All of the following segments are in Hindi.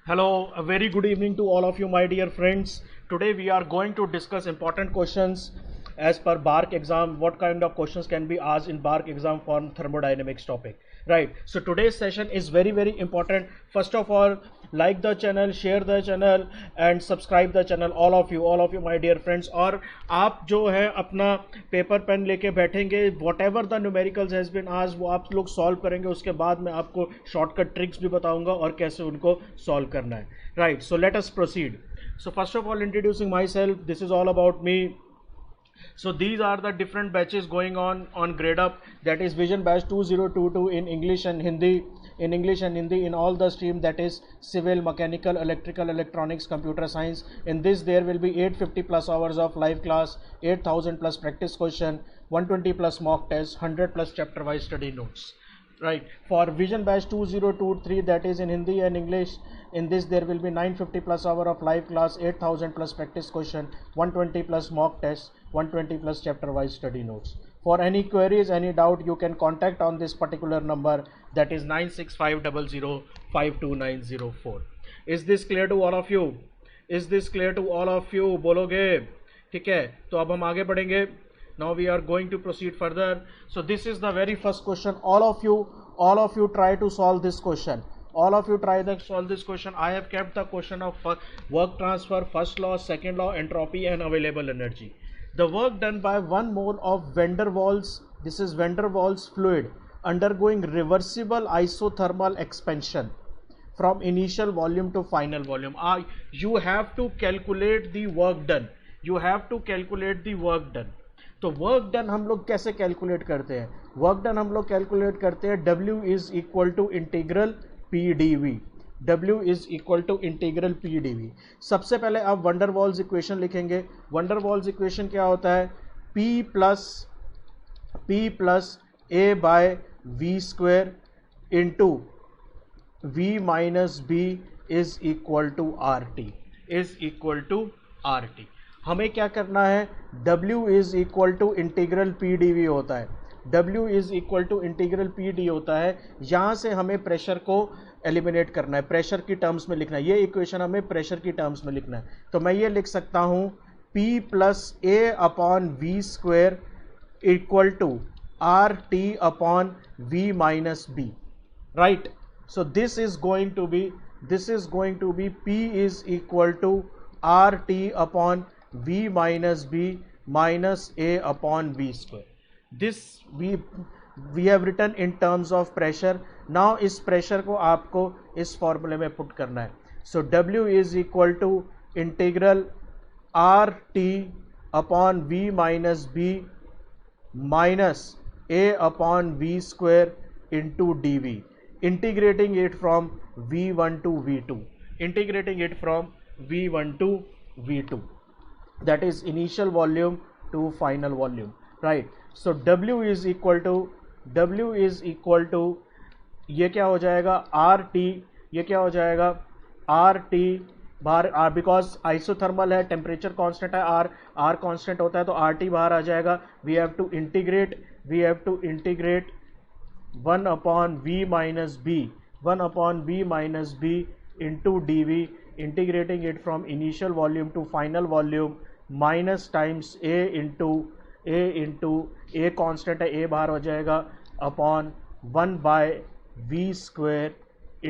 Hello, a very good evening to all of you, my dear friends. Today we are going to discuss important questions as per BARC exam. What kind of questions can be asked in BARC exam for thermodynamics topic? Right. So today's session is very important. First of all, like the channel, share the channel and subscribe the channel. All of you, my dear friends. और आप जो है अपना पेपर पेन लेके बैठेंगे, whatever the numericals has been आज वो आप लोग सॉल्व करेंगे. उसके बाद मैं आपको शॉर्टकट ट्रिक्स भी बताऊंगा और कैसे उनको सॉल्व करना है. Right, so let us proceed. So first of all, introducing myself, this is all about me. So these are the different batches going on grade up, that is vision batch 2022 in English and Hindi, in all the stream, that is civil, mechanical, electrical, electronics, computer science. In this there will be 850 plus hours of live class, 8000 plus practice question, 120 plus mock test, 100 plus chapter wise study notes. Right, for vision batch 2023, that is in Hindi and English, in this there will be 950 plus hour of live class, 8000 plus practice question, 120 plus mock test, 120 plus chapter wise study notes. For any queries, any doubt, you can contact on this particular number, that is 9650052904. Is this clear to all of you? Is this clear to all of you? बोलोगे? ठीक है, तो अब हम आगे बढ़ेंगे. Now we are going to proceed further. So this is the very first question. All of you try to solve this question. All of you try to solve this question. I have kept the question of work transfer, first law, second law, entropy and available energy. The work done by 1 mole of van der Waals, this is van der Waals fluid, undergoing reversible isothermal expansion from initial volume to final volume. You have to calculate the work done. You have to calculate the work done. तो वर्क डन हम लोग कैसे कैलकुलेट करते हैं? वर्क डन हम लोग कैलकुलेट करते हैं W is equal to integral P D V. W is equal to integral P D V. सबसे पहले आप वंडर वॉल्स इक्वेशन लिखेंगे. वंडर वॉल्स इक्वेशन क्या होता है? P plus A by V square into V minus B is equal to R T. Is equal to R T. हमें क्या करना है? W is equal to integral P D V होता है. W is equal to integral P D होता है. यहाँ से हमें प्रेशर को एलिमिनेट करना है, प्रेशर की टर्म्स में लिखना है. ये इक्वेशन हमें प्रेशर की टर्म्स में लिखना है. तो मैं ये लिख सकता हूँ P plus A upon V square equal to R T upon V minus B. Right, so this is going to be P is equal to R T upon v minus b minus a upon v square. This we have written in terms of pressure. Now इस pressure को आपको इस फॉर्मूले में पुट करना है. So W is equal to integral r t upon v minus b minus a upon v square into dv. Integrating it from v1 to v2. Integrating it from v1 to v2. That is initial volume to final volume. Right, so W is equal to ये क्या हो जाएगा? R T. ये क्या हो जाएगा? आर टी बाहर, आर बिकॉज आइसोथर्मल है, टेम्परेचर कांस्टेंट है, आर कांस्टेंट होता है, तो आर टी बाहर आ जाएगा. We have to integrate 1 upon V minus B into D V. Integrating it from initial volume to final volume minus times A into A constant है, ए बाहर हो जाएगा, upon 1 by V square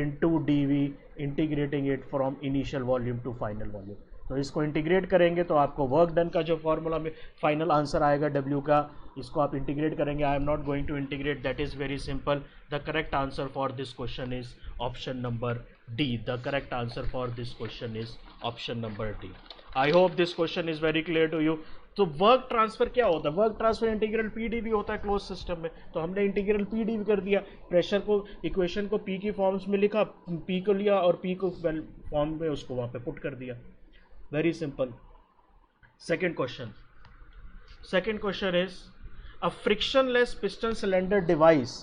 into D V. Integrating it from initial volume to final volume. तो इसको इंटीग्रेट करेंगे तो आपको वर्क डन का जो फॉर्मूला में फाइनल आंसर आएगा W का, इसको आप इंटीग्रेट करेंगे. I am not going to integrate, that is very simple. The correct answer for this question is option number D. The correct answer for this question is option number D. I hope this question is very clear to you. तो वर्क ट्रांसफर क्या होता है? Work transfer integral P D V होता है क्लोज सिस्टम में. तो हमने इंटीग्रल पी डी वी कर दिया. प्रेशर को, इक्वेशन को पी की फॉर्म्स में लिखा, पी को लिया और पी को फॉर्म में उसको वहां पे पुट कर दिया. Very simple. Second question is a frictionless piston cylinder device.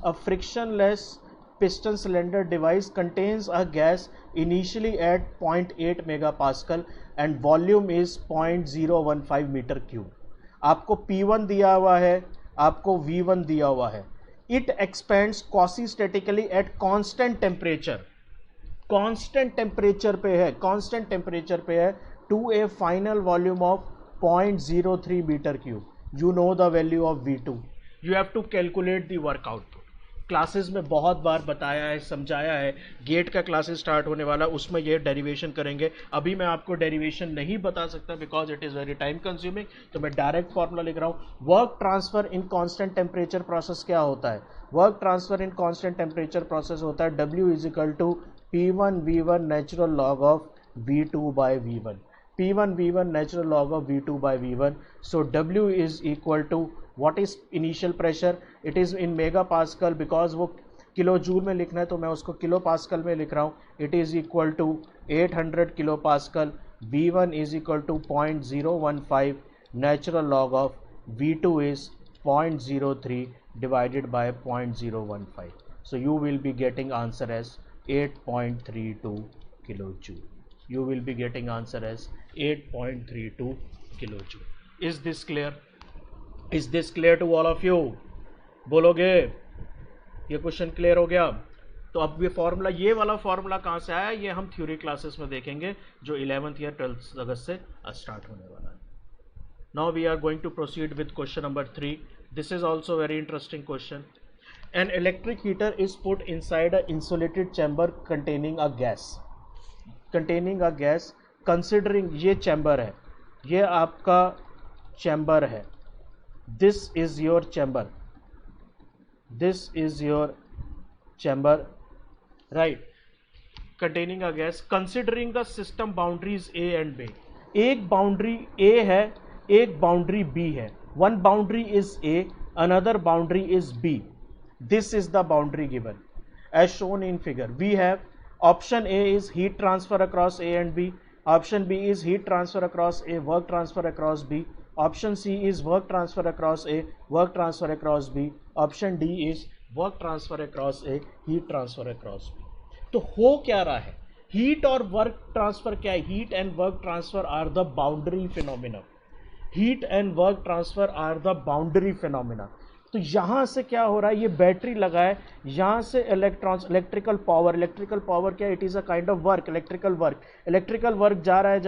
A frictionless piston cylinder device contains a gas initially at 0.8 megapascal and volume is 0.015 meter cube. आपको P1 दिया हुआ है, आपको V1 दिया हुआ है. It expands quasi-statically at constant temperature. Constant temperature पे है, कांस्टेंट टेम्परेचर पे है, to a final volume of 0.03 metre cube, you know the value of V2, you have to calculate the work output. Classes में बहुत बार बताया है, समझाया है, गेट का क्लासेस स्टार्ट होने वाला, उसमें ये डेरिवेशन करेंगे। अभी मैं आपको डेरिवेशन नहीं बता सकता because it is very time consuming, तो मैं डायरेक्ट फॉर्मूला लिख रहा हूँ। Work transfer in constant temperature process क्या होता है? Work transfer in constant temperature process होता है W is equal to P1V1 natural log of V2 by V1, P1V1 natural log of V2 by V1. So W is equal to what is initial pressure? It is in megapascal because वो किलो जूल में लिखना है तो मैं उसको किलो पास्कल में लिख रहा हूँ. It is equal to 800 kilo pascal. V1 is equal to 0.015. Natural log of V2 is 0.03 divided by 0.015. So you will be getting answer as 8.32 kilojoule. You will be getting answer as 8.32 kilojoule. Is this clear? Is this clear to all of you? बोलोगे ये क्वेश्चन क्लियर हो गया? तो अब ये फॉर्मूला, ये वाला फॉर्मूला कहाँ से आया, ये हम थ्योरी क्लासेस में देखेंगे जो 11th या 12th अगस्त से स्टार्ट होने वाला है. Now we are going to proceed with question number 3. This is also very interesting question. An electric heater is put inside an insulated chamber containing a gas. Considering ये चैम्बर है, ये आपका चैम्बर है, this is your chamber, right, containing a gas. Considering the system boundaries A and B, एक बाउंड्री A है, एक बाउंड्री B है. One boundary is A, another boundary is B. This is the boundary given as shown in figure. We have option A is heat transfer across A and B. Option B is heat transfer across A, work transfer across B. Option C is work transfer across A, work transfer across B. Option D is work transfer across A, heat transfer across B. तो हो क्या रहा है? हीट और वर्क ट्रांसफर क्या है? Heat and work transfer R the boundary phenomena. Heat and work transfer R the boundary phenomena. तो यहाँ से क्या हो रहा है, ये बैटरी लगा है, यहाँ से इलेक्ट्रिकल पावर क्या, it is a kind of work, electrical work जा रहा है,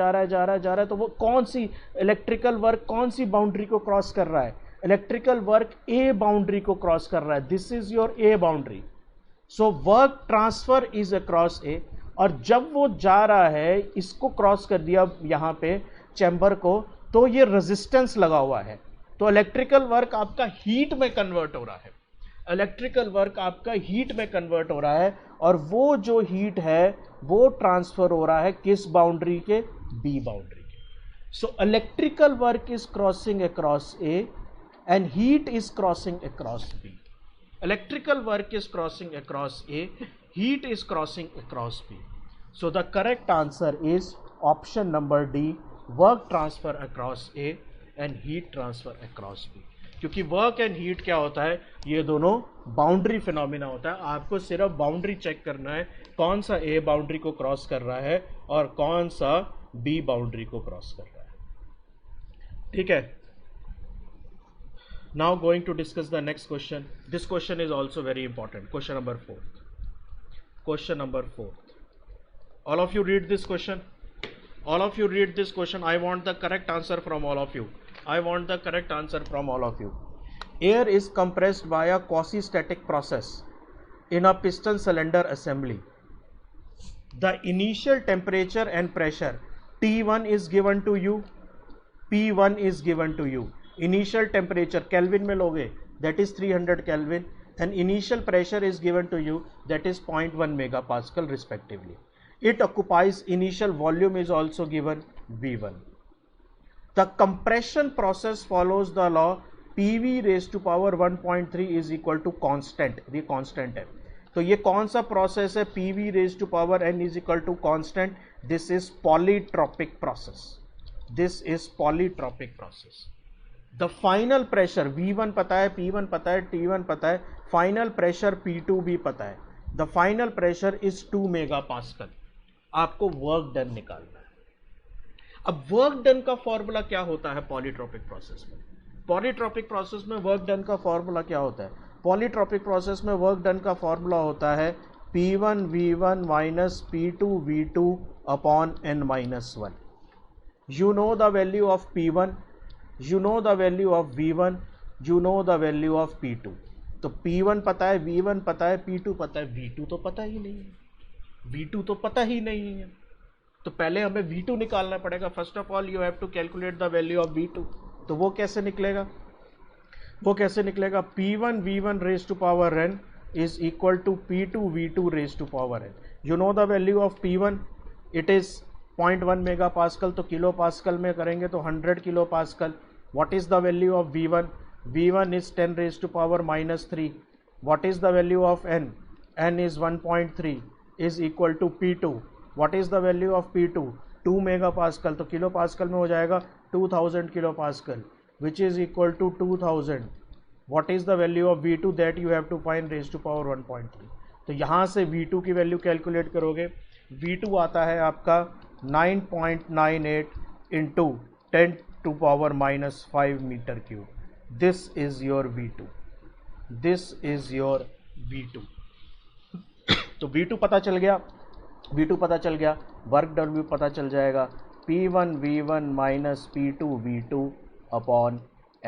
तो वो कौन सी इलेक्ट्रिकल वर्क कौन सी बाउंड्री को क्रॉस कर रहा है? इलेक्ट्रिकल वर्क ए बाउंड्री को क्रॉस कर रहा है. This is your A boundary. So work transfer is across A, और जब वो जा रहा है, इसको क्रॉस कर दिया यहाँ पे चैम्बर को, तो ये रेजिस्टेंस लगा हुआ है. तो इलेक्ट्रिकल वर्क आपका हीट में कन्वर्ट हो रहा है, और वो जो हीट है वो ट्रांसफर हो रहा है किस बाउंड्री के? बी बाउंड्री के. So electrical work is crossing across A and heat is crossing across B. Electrical work is crossing across A, heat is crossing across B. So the correct answer is option number D, work transfer across A and heat transfer across B. क्योंकि वर्क एंड हीट क्या होता है, ये दोनों बाउंड्री फिनोमिना होता है. आपको सिर्फ बाउंड्री चेक करना है, कौन सा ए बाउंड्री को क्रॉस कर रहा है और कौन सा बी बाउंड्री को क्रॉस कर रहा है. ठीक है. Now going to discuss the next question. This question is also very important. Question number 4. Question number 4. All of you read this question. I want the correct answer from all of you. Air is compressed by a quasi-static process in a piston cylinder assembly. The initial temperature and pressure T1 is given to you, P1 is given to you. Initial temperature Kelvin में लोगे, that is 300 Kelvin. And initial pressure is given to you, that is 0.1 megapascal respectively. It occupies initial volume is also given V1. The compression process follows the law PV raised to power 1.3 is equal to constant. ये constant है. तो ये कौन सा process है? PV raised to power n is equal to constant. This is polytropic process. The final pressure V1 पता है, P1 पता है, T1 पता है, फाइनल प्रेशर P2 भी पता है. The final pressure is 2 megapascal. आपको वर्क डन निकालना है. अब वर्क डन का फॉर्मूला क्या होता है पॉलीट्रोपिक प्रोसेस में? पॉलीट्रोपिक प्रोसेस में वर्क डन का फॉर्मूला क्या होता है? पॉलीट्रोपिक प्रोसेस में वर्क डन का फॉर्मूला होता है P1 V1 minus P2 V2 upon n minus 1. You know the value of P1, you know the value of V1, you know the value of P2. तो P1 पता है, V1 पता है, P2 पता है, V2 तो पता ही नहीं है, V2 तो पता ही नहीं है. तो पहले हमें V2 निकालना पड़ेगा. First of all you have to calculate the value of V2. तो वो कैसे निकलेगा? P1 V1 raise to power n is equal to P2 V2 raised to power n. You know the value of P1, it is 0.1 megapascal. तो किलो पास्कल में करेंगे तो 100 kilo pascal. What is the value of V1? V1 is 10 raised to power minus 3. What is the value of n? N is 1.3 is equal to P2. What is the value of P2? 2 megapascal. तो किलो पास्कल में हो जाएगा 2000 kilo pascal, which is equal to 2000. What is the value of V2 that you have to find raised to power 1.3. तो यहाँ से V2 की वैल्यू कैलकुलेट करोगे. V2 आता है आपका 9.98 into 10 to power minus 5 metre cube. This is your V2. This is your V2. तो V2 पता चल गया, V2 पता चल गया, वर्क W पता चल जाएगा. P1 V1 minus P2 V2 upon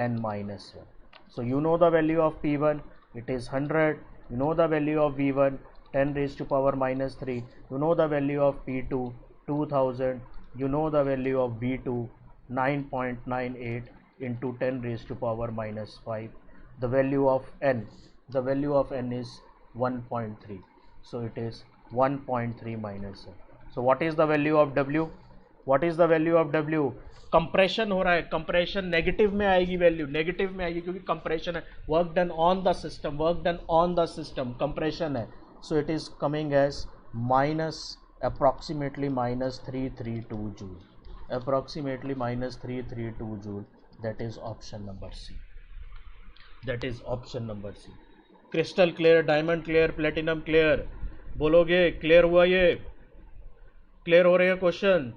n minus 1. So you know the value of P1, it is 100. You know the value of V1, 10 raised to power minus 3. You know the value of P2, 2000. You know the value of V2, 9.98 into 10 raised to power minus 5. The value of n is 1.3. So it is 1.3 minus 1. So what is the value of W? What is the value of W? Compression हो रहा है, कंप्रेशन नेगेटिव में आएगी, वैल्यू नेगेटिव में आएगी क्योंकि कंप्रेशन है. Work done on the system, work done on the system, compression है. So it is coming as minus approximately minus 332 joule, approximately minus 332 joule. That is option number C. That is option number C. Crystal clear, diamond clear, platinum clear? बोलोगे क्लियर हुआ? ये क्लियर हो रहे हैं question?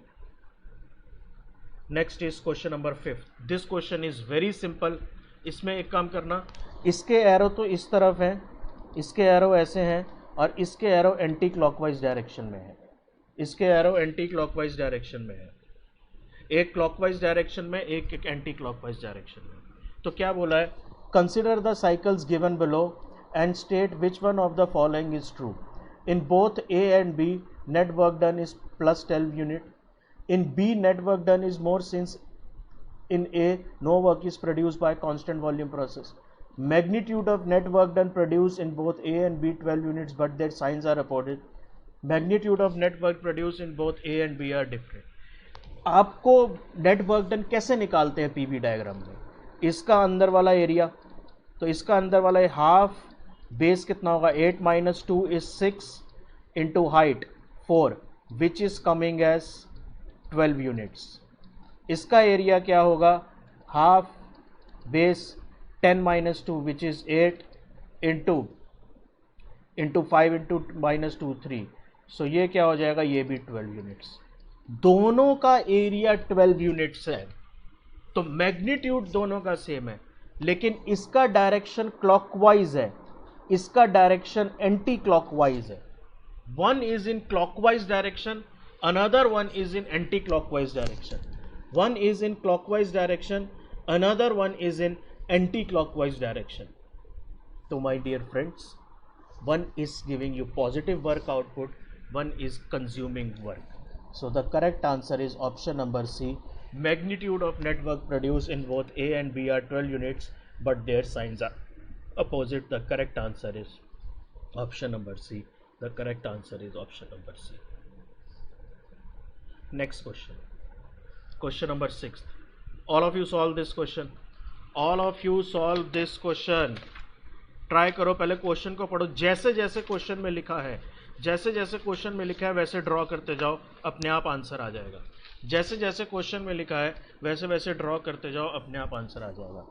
Next is question number 5. This question is very simple. इसमें एक काम करना, इसके एरो तो इस तरफ हैं, इसके एरो ऐसे हैं और इसके एरो एंटी क्लॉकवाइज डायरेक्शन में है. इसके एरो एंटी क्लॉकवाइज डायरेक्शन में है, एक क्लॉकवाइज डायरेक्शन में, एक एंटी क्लॉकवाइज डायरेक्शन में. तो क्या बोला है? Consider the cycles given below and state which one of the following is true. In both A and B net work done is plus 12 unit. In B, net work done is more since in A, no work is produced by constant volume process. Magnitude of net work done produced in both A and B 12 units, but their signs are opposite. Magnitude of net work produced in both A and B are different. आपको net work done कैसे निकालते हैं PV डायग्राम में? इसका अंदर वाला एरिया, तो इसका अंदर वाला हाफ, बेस कितना होगा? 8 minus 2 is 6 into height 4, which is coming as 12 units. इसका एरिया क्या होगा? Half base 10 minus 2 which is 8 into 5 into minus 2 3. सो ये क्या हो जाएगा? ये भी 12 यूनिट्स. दोनों का एरिया 12 यूनिट्स है. तो मैग्नीट्यूड दोनों का सेम है, लेकिन इसका डायरेक्शन क्लॉकवाइज है, इसका डायरेक्शन एंटी क्लॉकवाइज है. One is in clockwise direction, another one is in anti-clockwise direction. One is in clockwise direction, another one is in anti-clockwise direction. So my dear friends, one is giving you positive work output, one is consuming work. So the correct answer is option number C. Magnitude of net work produced in both A and B are 12 units, but their signs are opposite. The correct answer is option number C. The correct answer is option number C. Next question, question number 6. All of you solve this question. All of you solve this question. Try करो, पहले क्वेश्चन को पढ़ो. जैसे जैसे क्वेश्चन में लिखा है, जैसे जैसे क्वेश्चन में लिखा है वैसे ड्रॉ करते जाओ, अपने आप आंसर आ जाएगा. जैसे जैसे क्वेश्चन में लिखा है वैसे वैसे ड्रॉ करते जाओ, अपने आप आंसर आ जाएगा.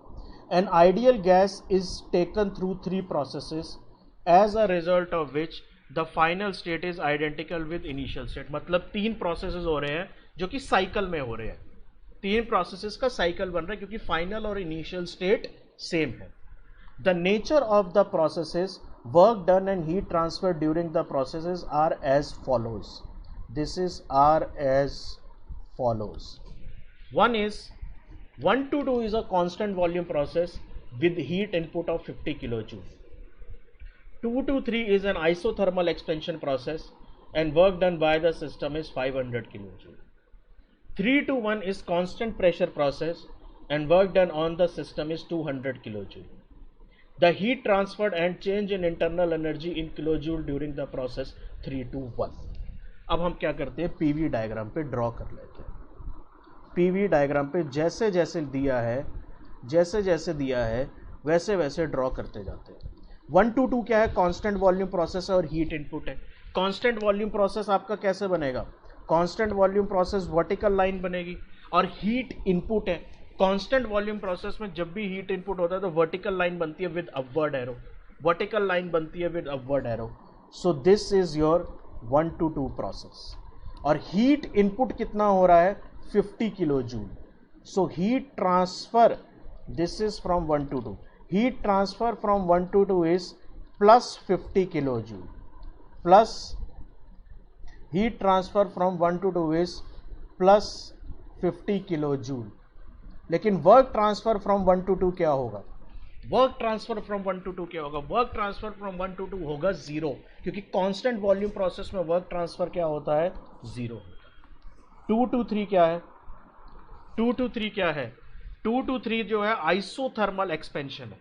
An ideal gas is taken through 3 processes as a result of which the final state is identical with initial state. मतलब 3 प्रोसेसेस हो रहे हैं जो कि साइकिल में हो रहे हैं. 3 प्रोसेसेस का साइकिल बन रहा है क्योंकि फाइनल और इनिशियल स्टेट सेम है. The nature of the processes work done and heat transfer during the processes are as follows. This is are as follows. One is 1 to 2 is a constant volume process with heat input of 50 kilojoule. 2 to 3 is an isothermal expansion process and work done by the system is 500 kilojoule. 3 to 1 is constant pressure process and work done on the system is 200 kilojoule. The heat transferred and change in internal energy in kilojoule during the process 3 to 1. अब हम क्या करते हैं, पीवी डायग्राम पे ड्रॉ कर लेते हैं. पीवी डायग्राम पे जैसे जैसे दिया है वैसे वैसे ड्रॉ करते जाते हैं. 1 to 2 क्या है, कांस्टेंट वॉल्यूम प्रोसेस है और हीट इनपुट है. कांस्टेंट वॉल्यूम प्रोसेस आपका कैसे बनेगा, constant volume process vertical line बनेगी और हीट इनपुट है. कांस्टेंट वॉल्यूम प्रोसेस में जब भी हीट इनपुट होता है तो वर्टिकल लाइन बनती है with upward arrow, vertical line बनती है with upward arrow. So this is your 1 to 2 process. और हीट इनपुट कितना हो रहा है, 50 kilo joule. So heat transfer, this is from 1 to 2. Heat transfer from 1 to 2 is plus 50 kilo joule, plus heat transfer from 1 to 2 is plus 50 kilo joule. लेकिन वर्क ट्रांसफर फ्रॉम 1 to 2 क्या होगा, वर्क ट्रांसफर फ्रॉम 1 to 2 क्या होगा, वर्क ट्रांसफर फ्रॉम 1 to 2 होगा 0, क्योंकि कांस्टेंट वॉल्यूम प्रोसेस में वर्क ट्रांसफर क्या होता है, 0. 2 to 3 क्या है, 2 to 3 क्या है, 2 to 3 जो है आइसोथर्मल एक्सपेंशन है.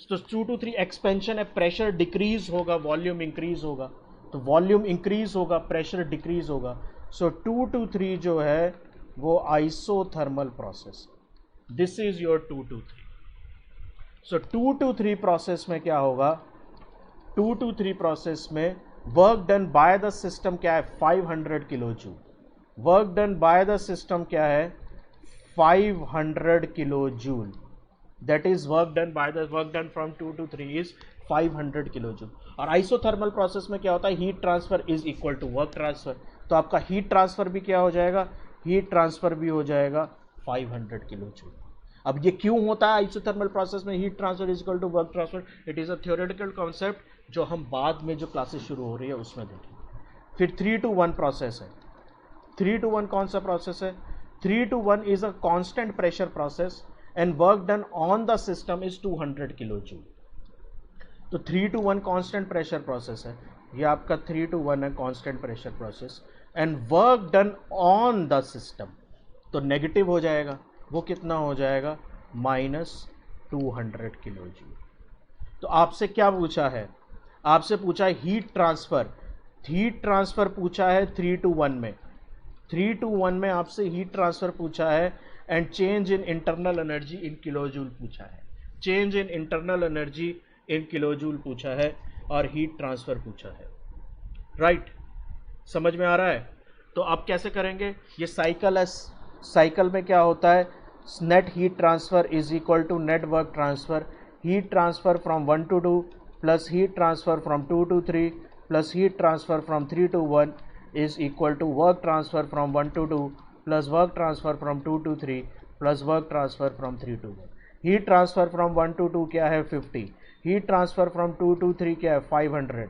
तो 2 to 3 एक्सपेंशन है, प्रेशर डिक्रीज होगा, वॉल्यूम इंक्रीज होगा. तो वॉल्यूम इंक्रीज होगा, प्रेशर डिक्रीज होगा. सो 2 to 3 जो है वो isothermal process. This is your 2 to 3. So 2 to 3 process में क्या होगा, 2 to 3 प्रोसेस में work done by the system क्या है, 500 kilo joule. Work done by the system क्या है, 500 kilo joule. That is work done by the, work done from 2 to 3 is 500 kilo joule. और आइसोथर्मल प्रोसेस में क्या होता है, heat transfer is equal to work transfer. तो आपका हीट ट्रांसफर भी क्या हो जाएगा, हीट ट्रांसफर भी हो जाएगा 500 किलो जूल. अब ये क्यों होता है आइसोथर्मल प्रोसेस में heat transfer is equal to work transfer, it is a theoretical concept जो हम बाद में जो क्लासेस शुरू हो रही है उसमें देखेंगे. फिर 3 to 1 प्रोसेस है. 3 to 1 कौन सा प्रोसेस है, 3 to 1 is a constant pressure process and work done on the system is 200 kilo joule. तो 3 to 1 कांस्टेंट प्रेशर प्रोसेस है, ये आपका 3 to 1 है constant pressure process. And work done on the system, तो नेगेटिव हो जाएगा, वो कितना हो जाएगा, -200 किलो जूल. तो आपसे क्या पूछा है, आपसे पूछा है हीट ट्रांसफर. हीट ट्रांसफर पूछा है 3 to 1 में, 3 to 1 में आपसे हीट ट्रांसफर पूछा है and change in internal energy in kilo joule पूछा है. Change in internal energy in kilo joule पूछा है और हीट ट्रांसफर पूछा है. राइट, समझ में आ रहा है. तो आप कैसे करेंगे, ये साइकिल है. साइकिल में क्या होता है, net heat transfer is equal to net work transfer. Heat transfer from 1 to 2 plus heat transfer from 2 to 3 plus heat transfer from 3 to 1 is equal to work transfer from 1 to 2 plus work transfer from 2 to 3 plus work transfer from 3 to 1. Heat transfer from 1 to 2 क्या है, 50. हीट ट्रांसफर फ्रॉम 2 to 3 क्या है, 500.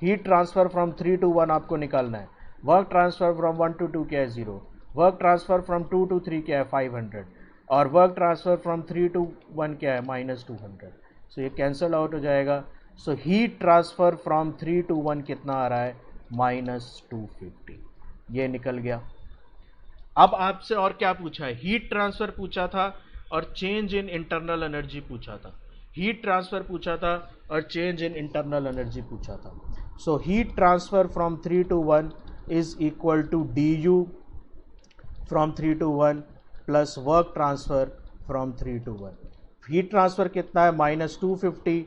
हीट ट्रांसफर फ्रॉम 3 to 1 आपको निकालना है. वर्क ट्रांसफर फ्रॉम 1 to 2 क्या है, 0. वर्क ट्रांसफर फ्रॉम 2 to 3 क्या है, 500. और वर्क ट्रांसफर फ्रॉम 3 to 1 क्या है, -200. सो ये कैंसल आउट हो जाएगा. सो हीट ट्रांसफर फ्रॉम 3 to 1 कितना आ रहा है, -250. ये निकल गया. अब आपसे और क्या पूछा है, हीट ट्रांसफर पूछा था और चेंज इन इंटरनल एनर्जी पूछा था. हीट ट्रांसफर पूछा था और चेंज इन इंटरनल एनर्जी पूछा था. So heat transfer from 3 to 1 is equal to du from 3 to 1 plus work transfer from 3 to 1. Heat transfer कितना है, -250.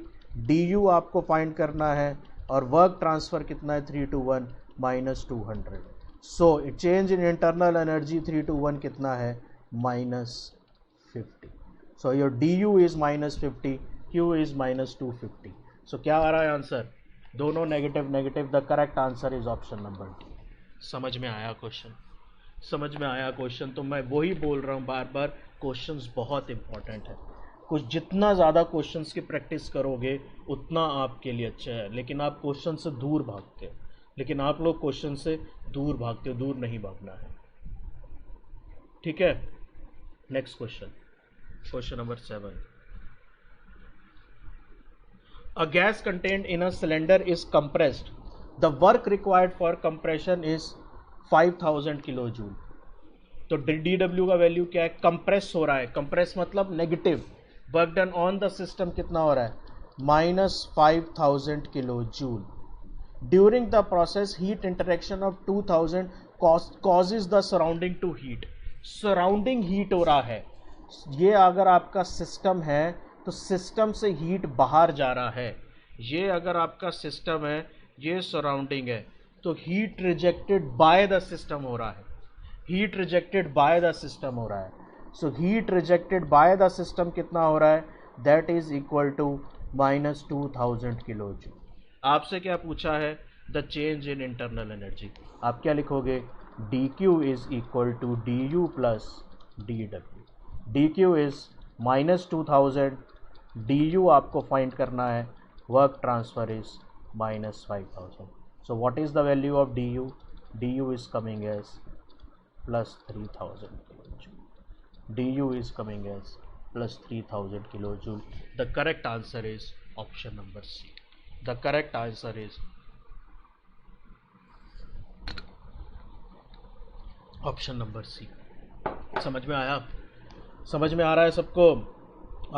du आपको फाइंड करना है और वर्क ट्रांसफर कितना है, 3 to 1 -200. So change in internal energy 3 to 1 कितना है, -50. So your du is -50, q is -250. सो क्या आ रहा है आंसर, दोनों negative negative. The correct answer is option number D. समझ में आया क्वेश्चन, समझ में आया क्वेश्चन. तो मैं वही बोल रहा हूँ बार बार, क्वेश्चंस बहुत इंपॉर्टेंट है. कुछ जितना ज़्यादा क्वेश्चंस की प्रैक्टिस करोगे उतना आपके लिए अच्छा है, लेकिन आप क्वेश्चन से दूर भागते हो, लेकिन आप लोग क्वेश्चन से दूर भागते हो, दूर नहीं भागना है, ठीक है। Next question, question number 7। A gas contained in a cylinder is compressed. The work required for compression is 5000 kilojoule. तो dW का वैल्यू क्या है? कंप्रेस हो रहा है, कंप्रेस मतलब negative, work done on the system कितना हो रहा है? -5000 kilojoule. During the process heat interaction of 2000 causes the surrounding to heat. Surrounding heat हो रहा है, ये अगर आपका सिस्टम है तो सिस्टम से हीट बाहर जा रहा है, ये अगर आपका सिस्टम है, ये सराउंडिंग है, तो heat rejected by the system हो रहा है, heat rejected by the system हो रहा है। So heat rejected by the system कितना हो रहा है? That is equal to -2000 kilo joule. आपसे क्या पूछा है? The change in internal energy. आप क्या लिखोगे? D Q is equal to D U plus D W. D Q is -2000, D U आपको फाइंड करना है, work transfer is -5000। So what is the value of D U? D U is coming as +3000 kilojoule. du is coming as +3000 kilojoule. The correct answer is option number C. The correct answer is option number C. समझ में आया? समझ में आ रहा है सबको?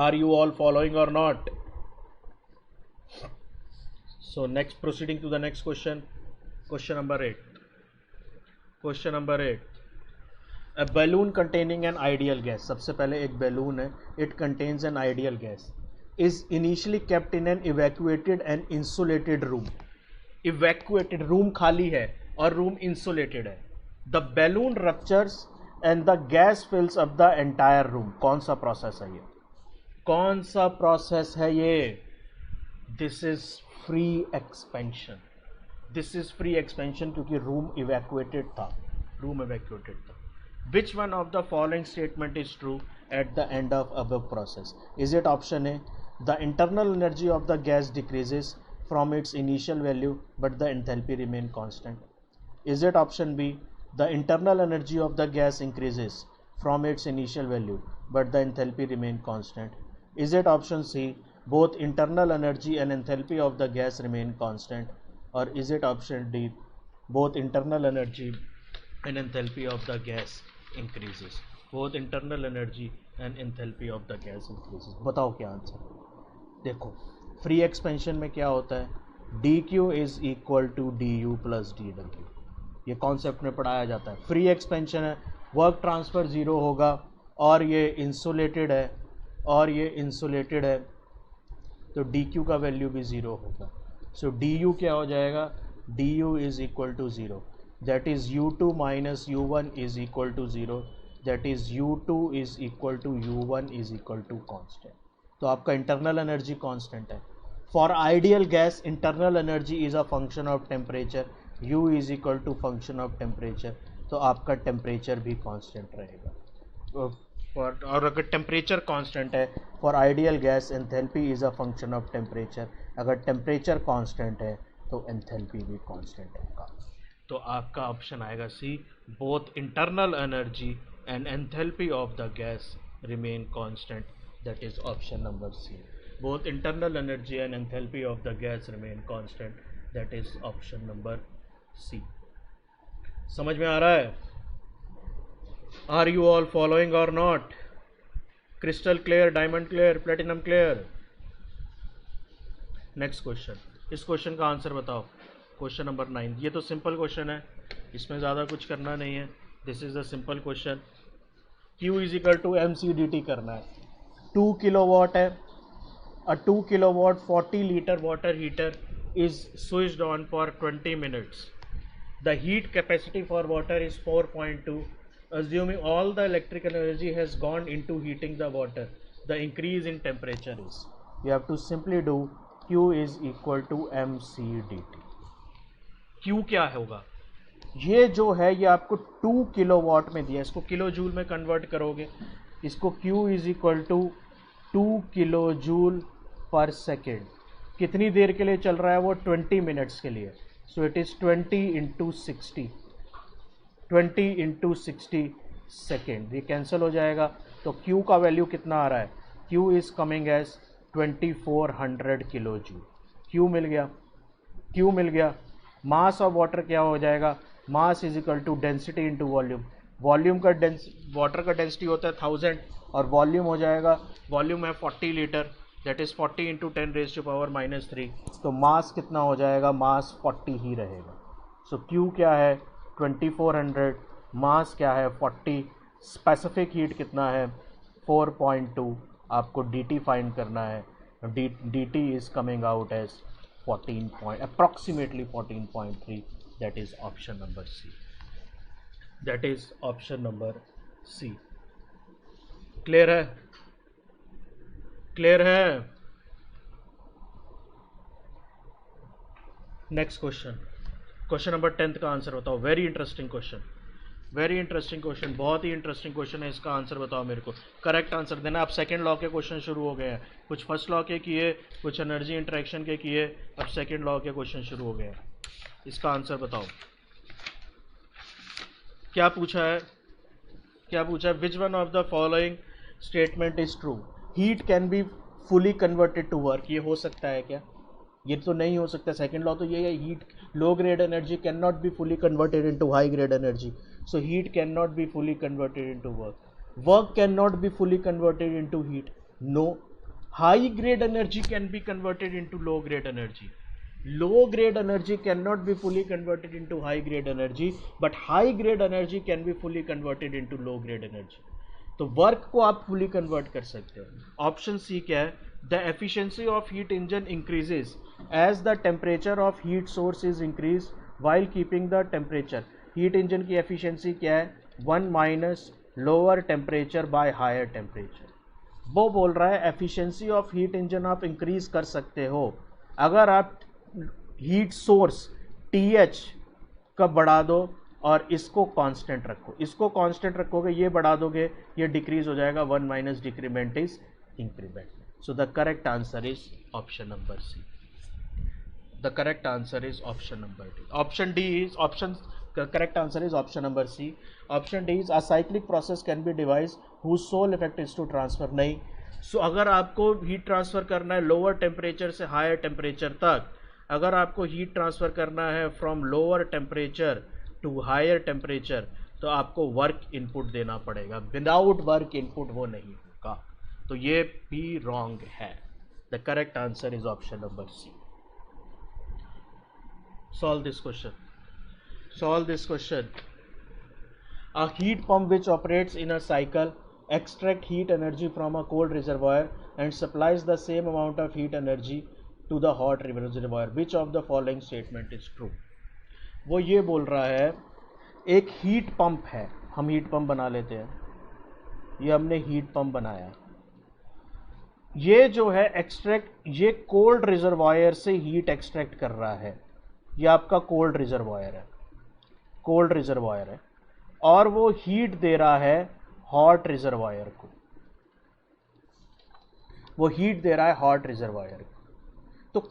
Are you all following or not? So next, proceeding to the next question. Question number 8. Question number 8. A balloon containing an ideal gas. सबसे पहले एक बैलून है, it contains an ideal gas, is initially kept in an evacuated and insulated room. Evacuated room खाली है और room insulated है. The balloon ruptures and the gas fills up the entire room. कौन सा प्रोसेस है ये? कौन सा प्रोसेस है ये? This is free expansion. This is free expansion क्योंकि room evacuated था, room evacuated था. Which one of the following statement is true at the end of above process? Is it option A, the internal energy of the gas decreases from its initial value but the enthalpy remain constant? Is it option B, the internal energy of the gas increases from its initial value but the enthalpy remain constant? Is it option C, both internal energy and enthalpy of the gas remain constant? Or is it option D, both internal energy and enthalpy of the gas increases? Both internal energy and enthalpy of the gas increases. बताओ क्या आंसर? देखो, फ्री एक्सपेंशन में क्या होता है? D Q is equal to D U plus D W, ये कॉन्सेप्ट में पढ़ाया जाता है। फ्री एक्सपेंशन है, वर्क ट्रांसफ़र ज़ीरो होगा और ये इंसुलेटेड है, और ये इंसुलेटेड है, तो डी क्यू का वैल्यू भी ज़ीरो होगा। सो डी यू क्या हो जाएगा? D U is equal to zero, that is u2 minus u1 is equal to 0, that is u2 is equal to u1 is equal to constant. तो आपका इंटरनल एनर्जी कांस्टेंट है। For ideal gas internal energy is a function of temperature, u is equal to function of temperature, तो आपका टेम्परेचर भी कांस्टेंट रहेगा। और अगर टेम्परेचर कांस्टेंट है for ideal gas, enthalpy is a function of temperature, अगर टेम्परेचर कांस्टेंट है तो एंथैल्पी भी कांस्टेंट होगा। तो आपका ऑप्शन आएगा C, both internal energy and enthalpy of the gas remain constant, that is option number C. Both internal energy and enthalpy of the gas remain constant, that is option number C. समझ में आ रहा है? आर यू ऑल फॉलोइंग और not? Crystal clear, diamond clear, platinum clear? Next question, इस क्वेश्चन का आंसर बताओ। क्वेश्चन नंबर 9, ये तो सिंपल क्वेश्चन है, इसमें ज़्यादा कुछ करना नहीं है। This is the simple question. Q is equal to mc/dt करना है। 2 किलोवाट है, a 2 kilowatt 40 litre water heater is switched on for 20 minutes. The heat capacity for water is 4.2. Assuming all the electrical energy has gone into heating the water, the increase in temperature is. You have to simply do Q is equal to mc/dt. Q क्या होगा? ये जो है ये आपको 2 किलोवाट में दिया, इसको किलो जूल में कन्वर्ट करोगे, इसको Q is equal to 2 kilo joule पर सेकेंड। कितनी देर के लिए चल रहा है वो? 20 मिनट्स के लिए। So it is 20 into 60, 20 into 60 second. ये कैंसिल हो जाएगा, तो Q का वैल्यू कितना आ रहा है? Q is coming as 2400 kilo joule. Q मिल गया, Q मिल गया। मास ऑफ वाटर क्या हो जाएगा? Mass is equal to density into volume. Volume का वाटर का डेंसिटी होता है 1000 और वॉल्यूम हो जाएगा, वॉल्यूम है 40 लीटर, दैट इज 40 इंटू 10⁻³ तो मास कितना हो जाएगा? मास 40 ही रहेगा। सो Q क्या है? 2400, मास क्या है? 40, स्पेसिफिक हीट कितना है? 4.2। आपको dt फाइंड करना है। dt is coming out as 14 approximately 14.3, that is option number C, that is option number C। Clear है? क्लियर है? नेक्स्ट क्वेश्चन, क्वेश्चन नंबर 10 का आंसर बताओ। Very interesting question, very interesting question, बहुत ही इंटरेस्टिंग क्वेश्चन है। इसका आंसर बताओ मेरे को, करेक्ट आंसर देना। अब सेकंड लॉ के क्वेश्चन शुरू हो गए हैं, कुछ फर्स्ट लॉ के किए, कुछ एनर्जी इंटरेक्शन के किए, अब सेकंड लॉ के क्वेश्चन शुरू हो गए हैं। इसका आंसर बताओ। क्या पूछा है? क्या पूछा है? Which one of the following statement is true? Heat can be fully converted to work. ये हो सकता है क्या? ये तो नहीं हो सकता। सेकंड लॉ तो ये है, heat low grade energy can not be fully converted into high grade energy. So heat can not be fully converted into work, work can not be fully converted into heat. No, high grade energy can be converted into low grade energy, low grade energy cannot be fully converted into high grade energy, but high grade energy can be fully converted into low grade energy। तो वर्क को आप फुली कन्वर्ट कर सकते हो। ऑप्शन सी क्या है? The efficiency of heat engine increases as the temperature of heat source is increase while keeping the temperature. Heat engine की एफिशिएंसी क्या है? 1 minus lower temperature by higher temperature. वो बोल रहा है एफिशिएंसी ऑफ हीट इंजन आप इंक्रीज कर सकते हो अगर आप हीट सोर्स TH का बढ़ा दो और इसको कांस्टेंट रखो। इसको कांस्टेंट रखोगे, ये बढ़ा दोगे, ये डिक्रीज हो जाएगा। 1 minus decrement is increment. So the correct answer is option number C. The correct answer is option number D. Option D is option, correct answer is option number C. Option D is a cyclic process can be device whose sole effect is to transfer. नहीं। सो अगर आपको हीट ट्रांसफर करना है लोअर टेम्परेचर से हायर टेम्परेचर तक, अगर आपको हीट ट्रांसफर करना है from lower temperature to higher temperature, तो आपको वर्क इनपुट देना पड़ेगा। विदाउट वर्क इनपुट वो नहीं होगा। तो ये भी रॉन्ग है। The correct answer is option number C. Solve this question, solve this question. A heat pump which operates in a cycle extract heat energy from a cold reservoir and supplies the same amount of heat energy to the hot reservoir. Which of the following statement is true? वो ये बोल रहा है, एक हीट पंप है, हम हीट पंप बना लेते हैं, ये हमने हीट पंप बनाया, ये जो है एक्सट्रैक्ट, ये कोल्ड रिजर्वायर से हीट एक्सट्रैक्ट कर रहा है। ये आपका कोल्ड रिजर्वायर है, कोल्ड रिजर्वायर है, और वो हीट दे रहा है हॉट रिजर्वायर को, वो हीट दे रहा है हॉट रिजर्वायर को। तो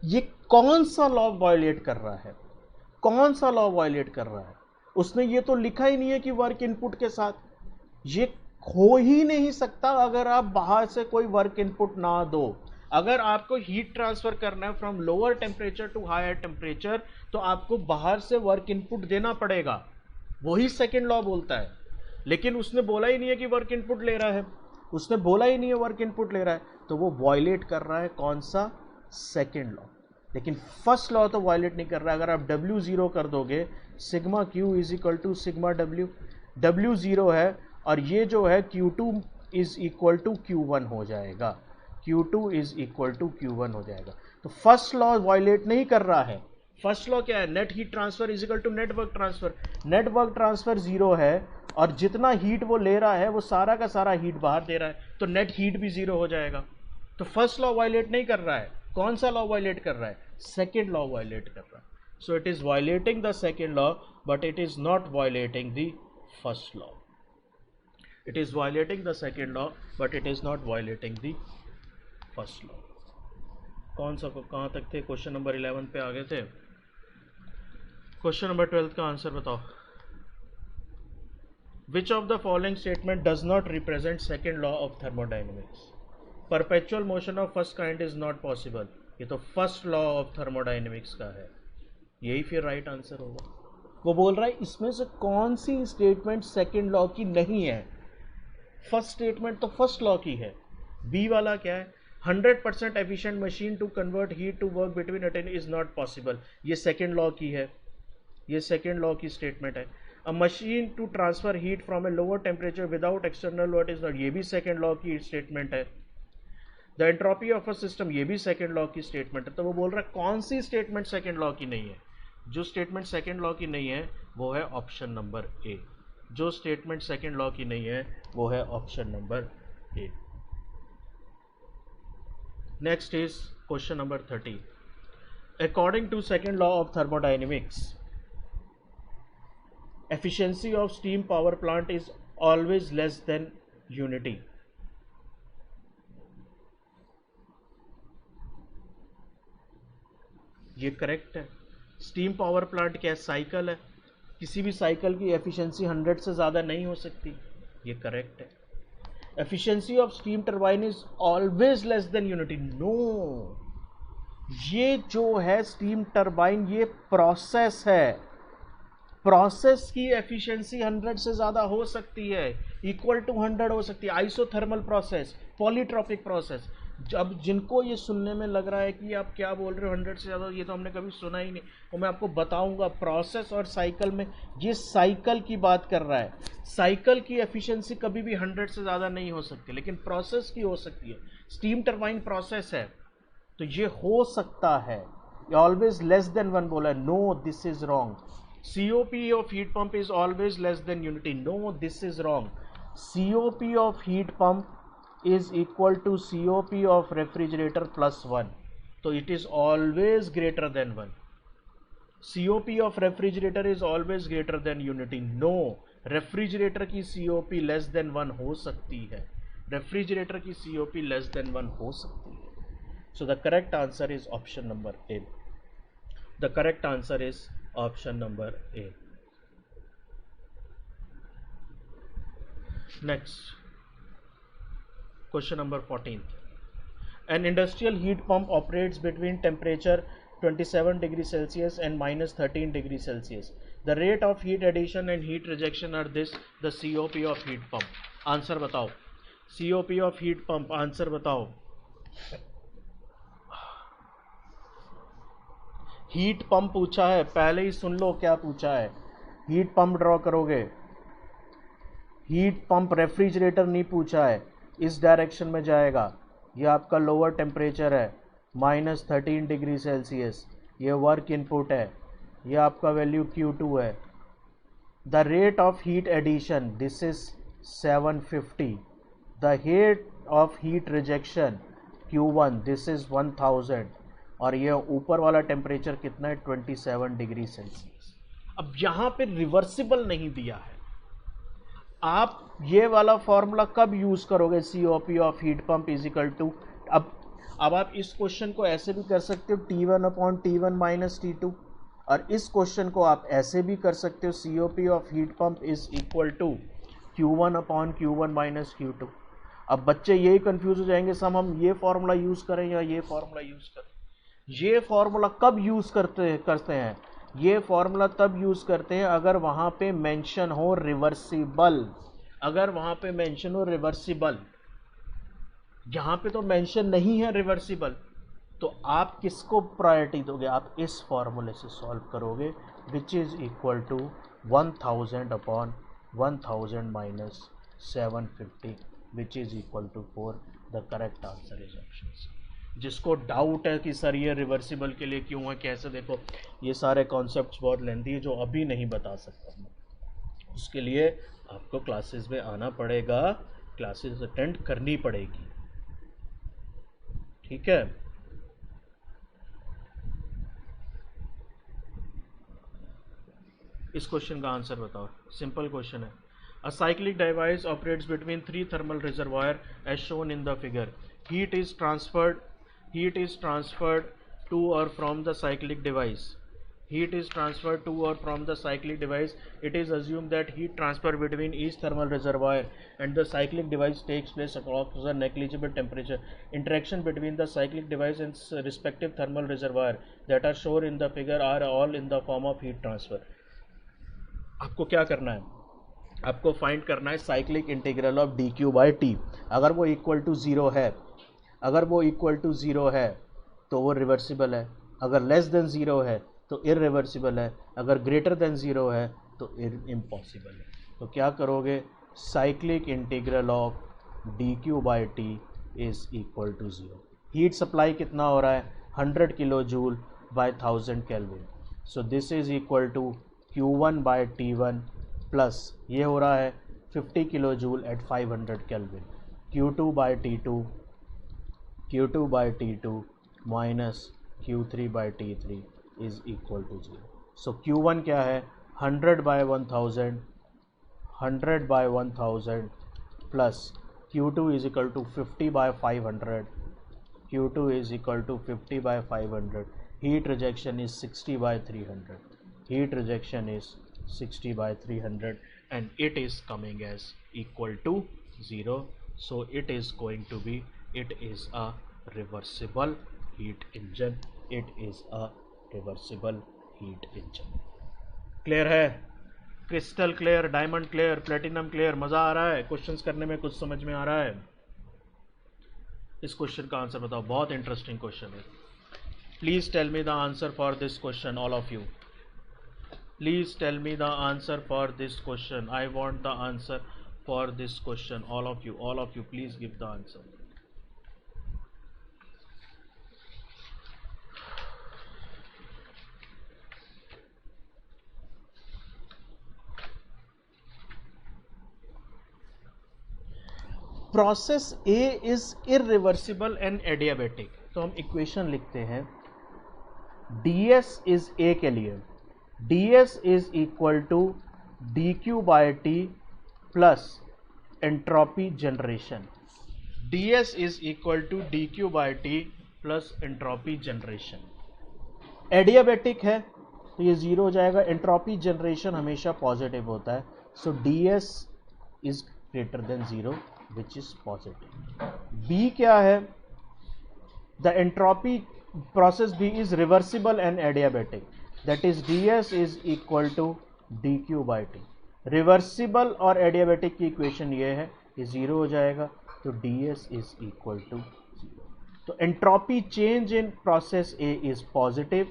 ये कौन सा लॉ वायलेट कर रहा है? कौन सा लॉ वायलेट कर रहा है? उसने ये तो लिखा ही नहीं है कि वर्क इनपुट के साथ। ये हो ही नहीं सकता अगर आप बाहर से कोई वर्क इनपुट ना दो। अगर आपको हीट ट्रांसफर करना है from lower temperature to higher temperature, तो आपको बाहर से वर्क इनपुट देना पड़ेगा। वही सेकेंड लॉ बोलता है। लेकिन उसने बोला ही नहीं है कि वर्क इनपुट ले रहा है, उसने बोला ही नहीं है वर्क इनपुट ले रहा है, तो वो वायलेट कर रहा है कौन सा? Second law. लेकिन फर्स्ट लॉ तो वायलेट नहीं कर रहा है। अगर आप W0 कर दोगे, sigma Q is equal to sigma W, W0 है, और ये जो है Q2 is equal to Q1 हो जाएगा, Q2 is equal to Q1 हो जाएगा। तो फर्स्ट लॉ वायलेट नहीं कर रहा है। फर्स्ट लॉ क्या है? Net heat transfer is equal to net work transfer. Net work transfer 0 है, और जितना हीट वो ले रहा है वो सारा का सारा हीट बाहर दे रहा है, तो नेट हीट भी 0 हो जाएगा। तो फर्स्ट लॉ वायलेट नहीं कर रहा है। कौन सा लॉ वायलेट कर रहा है? सेकेंड लॉ वायलेट कर रहा है। So it is violating the second law, but it is not violating the first law. It is violating the second law but it is not violating the first law. कौन सा, कहाँ तक थे? क्वेश्चन नंबर 11 पे आ गए थे। क्वेश्चन नंबर 12 का आंसर बताओ। Which of the following statement does not represent second law of thermodynamics? Perpetual motion of first kind is not possible. ये तो फर्स्ट लॉ ऑफ थर्मोडाइनमिक्स का है, यही फिर राइट आंसर होगा। वो बोल रहा है इसमें से कौन सी स्टेटमेंट सेकेंड लॉ की नहीं है? फर्स्ट स्टेटमेंट तो फर्स्ट लॉ की है। बी वाला क्या है? 100% efficient machine to convert heat to work between अटेन इज नॉट पॉसिबल, ये सेकेंड लॉ की है, ये सेकेंड लॉ की स्टेटमेंट है। A machine to transfer heat from a lower temperature without external work is not, ये भी सेकेंड लॉ की स्टेटमेंट है। The entropy of a system, ये भी सेकेंड लॉ की स्टेटमेंट है। तो वो बोल रहा है कौन सी स्टेटमेंट सेकेंड लॉ की नहीं है? जो स्टेटमेंट सेकेंड लॉ की नहीं है वो है ऑप्शन नंबर ए। जो स्टेटमेंट सेकेंड लॉ की नहीं है वो है option number A. Next is question number 30। According to second law of thermodynamics, efficiency of steam power plant is always less than unity. ये करेक्ट है। स्टीम पावर प्लांट क्या है? साइकिल है, किसी भी साइकिल की एफिशिएंसी 100 से ज़्यादा नहीं हो सकती, ये करेक्ट है। Efficiency of steam turbine is always less than unity, no. ये जो है स्टीम टरबाइन, ये प्रोसेस है, प्रोसेस की एफिशिएंसी 100 से ज़्यादा हो सकती है, इक्वल टू 100 हो सकती है। Isothermal process, polytropic process. अब जिनको ये सुनने में लग रहा है कि आप क्या बोल रहे हो 100 से ज़्यादा, ये तो हमने कभी सुना ही नहीं, वो मैं आपको बताऊंगा। प्रोसेस और साइकिल में, ये साइकिल की बात कर रहा है, साइकिल की एफिशिएंसी कभी भी 100 से ज़्यादा नहीं हो सकती, लेकिन प्रोसेस की हो सकती है। स्टीम टरबाइन प्रोसेस है तो ये हो सकता है। ऑलवेज लेस देन 1 बोला है, no this is wrong. COP of heat pump is always less than unity. No, this is wrong. COP of heat pump is equal to COP of refrigerator plus 1. So it is always greater than 1. COP of refrigerator is always greater than unity. No, refrigerator की COP less than 1 हो सकती है, refrigerator की COP less than 1 हो सकती है. So the correct answer is option number A. The correct answer is option number A. Next, question number 14. An industrial heat pump operates between temperature 27 degrees Celsius and minus 13 degrees Celsius. The rate of heat addition and heat rejection are this, the COP of heat pump. Answer बताओ, COP of heat pump, answer बताओ। हीट पंप पूछा है, पहले ही सुन लो क्या पूछा है। हीट पंप ड्रॉ करोगे, हीट पंप रेफ्रिजरेटर नहीं पूछा है, इस डायरेक्शन में जाएगा। ये आपका लोअर टेम्परेचर है, माइनस 13 डिग्री सेल्सियस, ये वर्क इनपुट है, ये आपका वैल्यू Q2 है। The rate of heat addition this is 750, the rate of heat rejection Q1 this is 1000, और ये ऊपर वाला टेम्परेचर कितना है? 27 डिग्री सेल्सियस। अब यहाँ पे रिवर्सिबल नहीं दिया है, आप ये वाला फॉर्मूला कब यूज करोगे? COP of heat pump is equal to, अब आप इस क्वेश्चन को ऐसे भी कर सकते हो T1 upon T1 minus T2, और इस क्वेश्चन को आप ऐसे भी कर सकते हो COP of heat pump is equal to Q1 upon Q1 minus Q2। अब बच्चे यही कंफ्यूज हो जाएंगे, सब हम ये फॉर्मूला यूज करें या ये फॉर्मूला यूज करें। ये फॉर्मूला कब यूज करते हैं? ये फॉर्मूला तब यूज करते हैं अगर वहां पे मेंशन हो रिवर्सिबल, अगर वहां पे मेंशन हो रिवर्सिबल। यहां पे तो मेंशन नहीं है रिवर्सिबल, तो आप किसको प्रायोरिटी दोगे? आप इस फॉर्मूले से सॉल्व करोगे, which is equal to 1000 upon 1000 minus 750, which is equal to 4। The correct answer is option C. जिसको डाउट है कि सर ये रिवर्सिबल के लिए क्यों है, कैसे, देखो ये सारे कॉन्सेप्ट्स बहुत लेंथी है जो अभी नहीं बता सकता मैं, उसके लिए आपको क्लासेस में आना पड़ेगा, क्लासेस अटेंड करनी पड़ेगी, ठीक है। इस क्वेश्चन का आंसर बताओ, सिंपल क्वेश्चन है। A cyclic device operates between three thermal reservoir as shown in the figure. Heat is transferred to or from the cyclic device. It is assumed that heat transfer between each thermal reservoir and the cyclic device takes place across a negligible temperature. Interaction between the cyclic device and respective thermal reservoir that are shown in the figure are all in the form of heat transfer. आपको क्या करना है? आपको फाइंड करना है cyclic integral of D Q by T. अगर वो इक्वल टू ज़ीरो है तो वो रिवर्सिबल है, अगर लेस देन ज़ीरो है तो इरिवर्सिबल है, अगर ग्रेटर देन ज़ीरो है तो इम्पॉसिबल है. तो क्या करोगे? Cyclic integral of D Q by T is equal to zero. Heat supply कितना हो रहा है? 100 kilo joule by 1000 kelvin. So this is equal to Q1 by T1 plus ये हो रहा है 50 kilo joule at 500 kelvin. Q2 by T2 minus Q3 by T3 is equal to 0. So Q1 क्या है? 100 by 1000 plus Q2 is equal to 50 by 500. Q2 is equal to 50 by 500. Heat rejection is 60 by 300. Heat rejection is 60 by 300 and it is coming as equal to 0. So it is going to be, it is a reversible heat engine. It is a reversible heat engine. Clear है? Crystal clear, diamond clear, platinum clear. मज़ा आ रहा है? क्वेश्चंस करने में कुछ समझ में आ रहा है? इस क्वेश्चन का आंसर बताओ. बहुत इंटरेस्टिंग क्वेश्चन है. Please tell me the answer for this question, all of you. Please tell me the answer for this question. I want the answer for this question. All of you, please give the answer. Process A is irreversible and adiabatic. तो हम इक्वेशन लिखते हैं. ds is A के लिए ds is equal to dq by t plus entropy generation. ds is equal to dq by t plus entropy generation. Adiabatic है तो ये ज़ीरो हो जाएगा. एंट्रोपी जनरेशन हमेशा पॉजिटिव होता है. सो ds is greater than zero which is positive. b क्या है? The entropy process b is reversible and adiabatic. That is ds is equal to dq by t. Reversible और एडियाबेटिक की इक्वेशन ये है, ये ज़ीरो हो जाएगा. तो ds is equal to 0. तो entropy change in process A is positive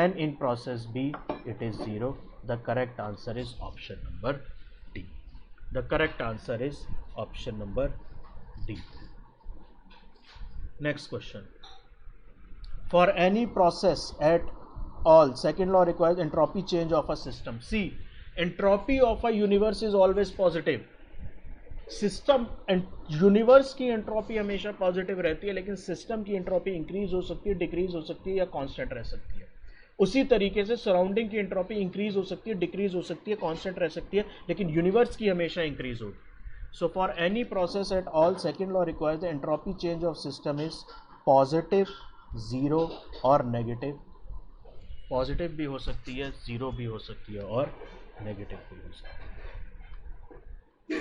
and in process B it is 0. The correct answer is option number D. The correct answer is option number D. Next question. For any process at all, second law requires entropy change of a system. See, entropy of a universe is always positive. System universe की एंट्रोपी हमेशा पॉजिटिव रहती है, लेकिन सिस्टम की एंट्रोपी इंक्रीज हो सकती है, डिक्रीज हो सकती है या कांस्टेंट रह सकती है. उसी तरीके से सराउंडिंग की एंट्रोपी इंक्रीज हो सकती है, डिक्रीज हो सकती है, कांस्टेंट रह सकती है, लेकिन यूनिवर्स की हमेशा इंक्रीज होगी. So for any process at all, second law requires the entropy change of system is positive, zero और नेगेटिव. पॉजिटिव भी हो सकती है, जीरो भी हो सकती है और नेगेटिव भी हो सकती है.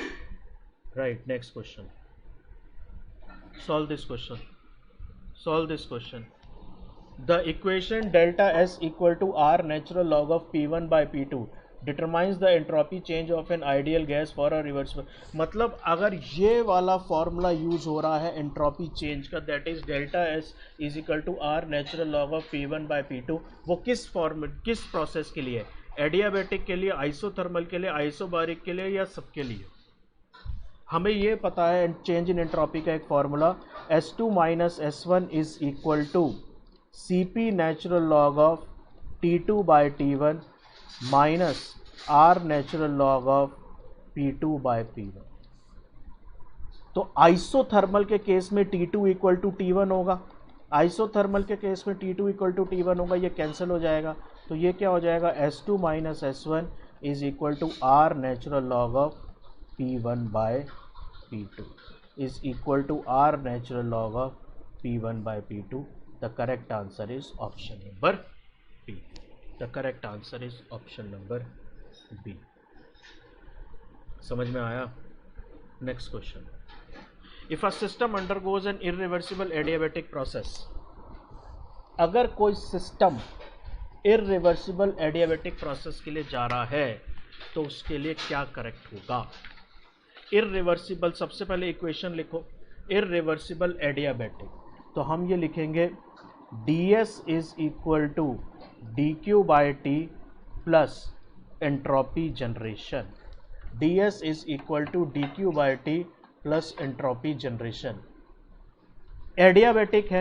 Right, next question. Solve this question. The equation delta S equal to R natural log of P1 by P2 determines the entropy change of an ideal gas for a reversible. मतलब अगर ये वाला फॉर्मूला यूज हो रहा है एंट्रोपी चेंज का, that is delta S is equal to R natural log of P1 by P2, वो किस प्रोसेस के लिए? एडियाबेटिक के लिए, आइसोथर्मल के लिए, आइसोबारिक के लिए या सबके लिए? हमें ये पता है चेंज इन एंट्रोपी का एक formula, S2 minus S1 is equal to CP natural log of T2 by T1 minus R natural log of P2 by P1. तो आइसोथर्मल के केस में T2 इक्वल टू T1 होगा, आइसोथर्मल के केस में T2 इक्वल टू T1 होगा, ये कैंसिल हो जाएगा. तो ये क्या हो जाएगा? S2 minus S1 is equal to R natural log of P1 by P2 is equal to R natural log of P1 by P2. The correct answer is option number B. The correct answer is option number B. समझ में आया? Next question. If a system undergoes an irreversible adiabatic process, अगर कोई सिस्टम इररिवर्सिबल एडियाबेटिक प्रोसेस के लिए जा रहा है तो उसके लिए क्या करेक्ट होगा? इररिवर्सिबल, सबसे पहले इक्वेशन लिखो, इररिवर्सिबल एडियाबेटिक, तो हम ये लिखेंगे ds is equal to dq by T plus entropy generation. ds is equal to dq by T plus entropy generation. Adiabatic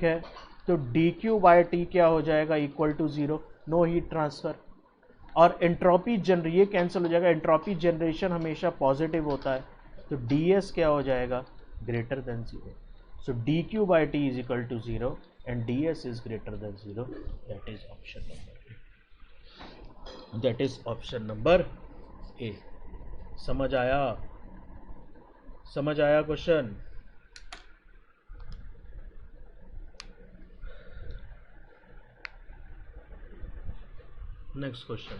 है तो dq बाई टी क्या हो जाएगा? Equal to 0, no heat transfer. और एंट्रोपी ये कैंसिल हो जाएगा, एंट्रोपी जनरेशन हमेशा पॉजिटिव होता है, तो ds क्या हो जाएगा? Greater than 0. So dq by T is equal to 0 and ds is greater than 0. That is option number A. That is option number A. समझ आया क्वेश्चन? Next question.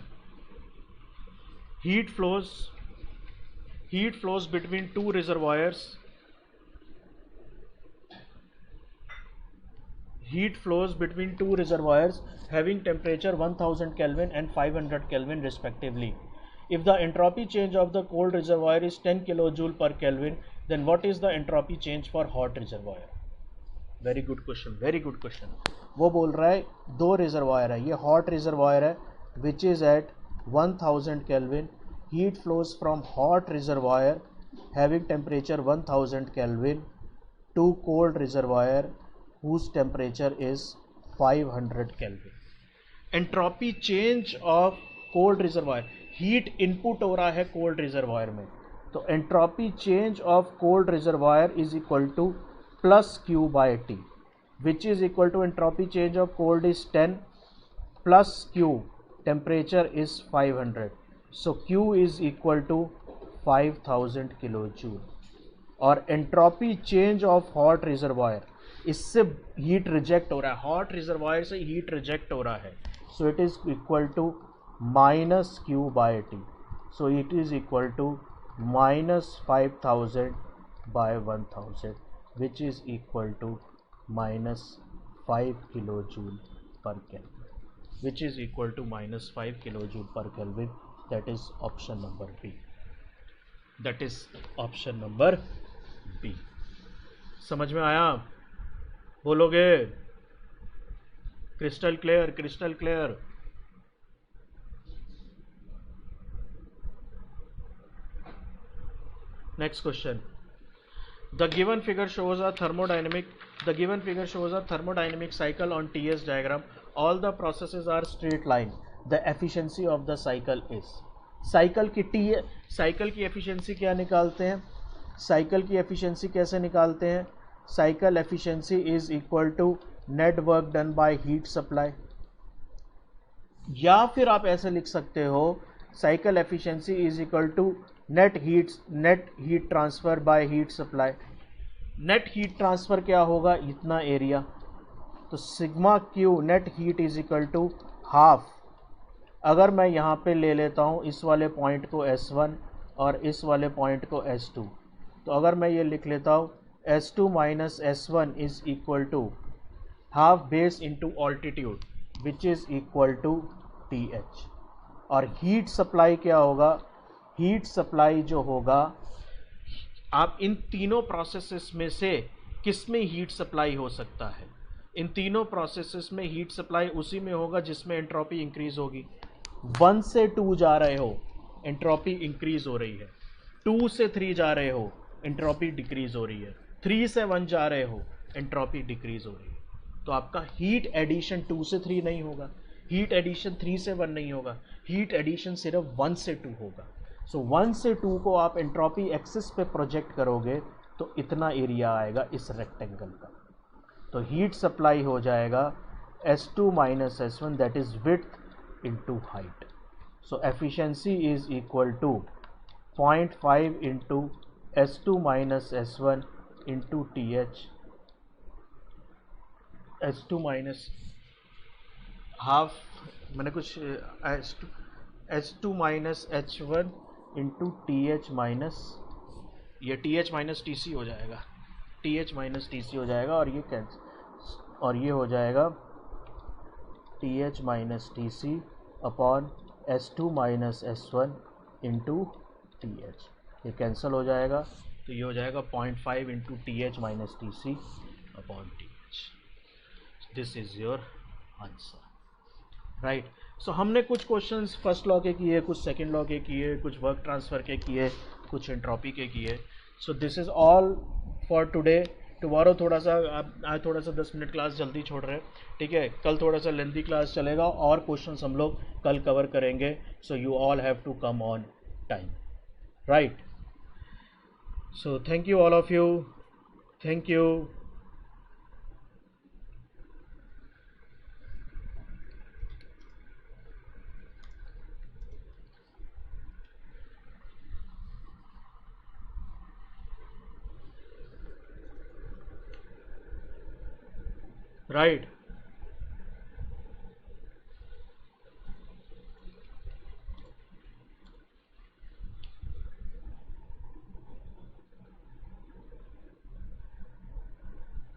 Heat flows between two reservoirs. Heat flows between two reservoirs having temperature 1000 Kelvin and 500 Kelvin respectively. If the entropy change of the cold reservoir is 10 kilojoule per Kelvin, then what is the entropy change for hot reservoir? Very good question, very good question. वो बोल रहा है दो रिजर्वायर है, ये हॉट रिजर्वायर है which is at 1000 Kelvin. Heat flows from hot reservoir having temperature 1000 Kelvin to cold reservoir whose temperature is 500 Kelvin. Entropy change of cold reservoir, heat input हो रहा है cold reservoir में, तो entropy change of cold reservoir is equal to plus Q by T, which is equal to entropy change of cold is 10 plus Q, temperature is 500, so Q is equal to 5000 kilojoule. और entropy change of hot reservoir, इससे हीट रिजेक्ट हो रहा है, हॉट रिजर्वायर से हीट रिजेक्ट हो रहा है, so it is equal to minus Q by T. So it is equal to minus 5000 by 1000 which is equal to minus 5 kilojoule per kelvin, which is equal to minus 5 kilojoule per Kelvin. That is option number B. That is option number B. समझ में आया? बोलोगे? Crystal clear, crystal clear. Next question. The given figure shows a thermodynamic cycle on TS diagram. All the processes are straight line. The efficiency of the cycle is. Cycle की एफिशिएंसी क्या निकालते हैं? साइकिल की एफिशिएंसी कैसे निकालते हैं? Cycle efficiency is equal to net work done by heat supply, या फिर आप ऐसे लिख सकते हो cycle efficiency is equal to net heat transfer by heat supply. Net heat transfer क्या होगा? इतना एरिया, तो sigma Q net heat is equal to half. अगर मैं यहाँ पे ले लेता हूँ इस वाले पॉइंट को S1 और इस वाले पॉइंट को S2, तो अगर मैं ये लिख लेता हूँ S2 minus S1 is equal to half base into altitude which is equal to TH. और हीट सप्लाई क्या होगा? हीट सप्लाई जो होगा, आप इन तीनों प्रोसेसेस में से किस में हीट सप्लाई हो सकता है? इन तीनों प्रोसेसेस में हीट सप्लाई उसी में होगा जिसमें एंट्रोपी इंक्रीज होगी. 1 से 2 जा रहे हो, एंट्रोपी इंक्रीज हो रही है. 2 से 3 जा रहे हो, एंट्रोपी डिक्रीज हो रही है. 3 से 1 जा रहे हो, एंट्रोपी डिक्रीज हो रही है. तो आपका हीट एडिशन 2 से 3 नहीं होगा, हीट एडिशन 3 से 1 नहीं होगा, हीट एडिशन सिर्फ 1 से 2 होगा. सो 1 से 2 को आप एंट्रोपी एक्सिस पे प्रोजेक्ट करोगे तो इतना एरिया आएगा इस रेक्टेंगल का. तो हीट सप्लाई हो जाएगा S2 minus S1 that is width into height. So efficiency is equal to 0.5 into S2 minus S1 into TH, S2 minus half, मैंने कुछ S2 minus H1 into TH minus, ये TH माइनस TC हो जाएगा, TH माइनस TC हो जाएगा, और ये कैंसिल, और ये हो जाएगा TH minus TC upon S2 minus S1 into TH, ये कैंसिल हो जाएगा, तो ये हो जाएगा 0.5 into TH minus TC upon TH. This is your answer, right. So हमने कुछ क्वेश्चंस फर्स्ट लॉ के किए, कुछ सेकंड लॉ के किए, कुछ वर्क ट्रांसफ़र के किए, कुछ एंट्रोपी के किए. सो this is all for today. Tomorrow थोड़ा सा, आज थोड़ा सा 10 मिनट क्लास जल्दी छोड़ रहे हैं, ठीक है. कल थोड़ा सा लेंथी क्लास चलेगा और क्वेश्चंस हम लोग कल कवर करेंगे. So you all have to come on time, right. So thank you all of you, thank you. Right.